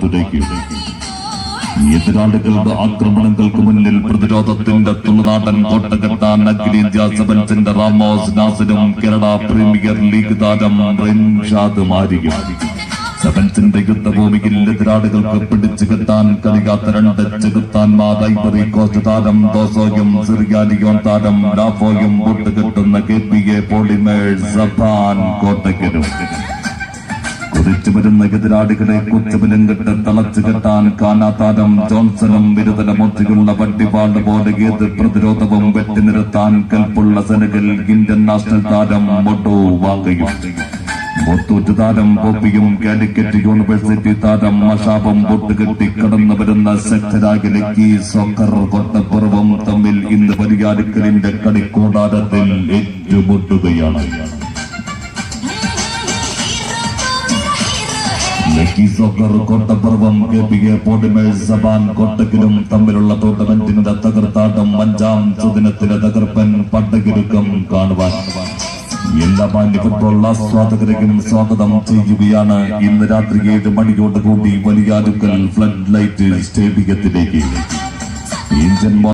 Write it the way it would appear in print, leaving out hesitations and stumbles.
കാത്തുരയ്ക്കും. എതിരാളികളുടെ ആക്രമണങ്ങൾക്ക് മുന്നിൽ പ്രതിരോധത്തിന്റെ തുളുനാടൻ കോട്ട കെട്ടാൻ അഖിലേന്ത്യാ സെവൻസിന്റെ റാമോസ് നാസിനും കേരള പ്രീമിയർ ലീഗ് താരം റിൻഷാദ് മാരിയും. സെവൻസിന്റെ യുദ്ധഭൂമിയിൽ എതിരാളികൾക്ക് പിടിച്ചു കെട്ടാൻ കഴിയാത്ത രണ്ട് ചെകുത്താൻമാർ ഐവറി കോസ്റ്റ് താരം ദോസോയും സിറിയാലിയോൺ താരം ലാഫോയും കൂട്ടുകെട്ടുന്ന KPA പോളിമേഴ്സ് സബാൻ കോട്ടയ്ക്കലും. കുതിച്ചു വരുന്ന എതിരാളികളെ കുച്ചബലം കെട്ട് തളച്ചു കെട്ടാൻ കാനാതാരം ജോൺസണും വിരുദ്ധലമൂർത്തിയുള്ള വട്ടിപ്പാട് പോലെ ഏത് പ്രതിരോധവും വെട്ടിനിരത്താൻ കൽപ്പുള്ള സെനഗൽ ഇന്ത്യൻ നാഷണൽ താരം മൊട്ടു വാങ്കയും. മുത്തൂറ്റ് താരം പോപ്പിയും കാലിക്കറ്റ് യൂണിവേഴ്സിറ്റി താരം മഷാബും പൊട്ടുകെട്ടി കടന്നു വരുന്ന ശക്തരാഗിലേക്ക് സോക്കർ കൊട്ടപ്പുറവും തമ്മിൽ ഇന്ന് പരിയാലിക്കലിന്റെ കളിക്കൂടാരത്തിൽ ഏറ്റുമുട്ടുകയാണ്. സോക്കർ കോട്ടപ്പുറവും KPA പോളിമേഴ്സ് സബാൻ കോട്ടക്കിലും തമ്മിലുള്ള ടൂർണമെന്റിന്റെ തകർത്താട്ടം 5ാം സുദിനത്തിലെ തകർപ്പൻ പട്ടകിരുക്കം കാണുവാൻ എല്ലാ മാന്യ ഫുട്ബോൾ ആസ്വാദകരെയും സ്വാഗതം ചെയ്യുകയാണ്. ഇന്ന് രാത്രി 7 മണിയോടുകൂടി വലിയാലുക്കൽ ഫ്ലഡ് ലൈറ്റ് സ്റ്റേഡിയത്തിലേക്ക്.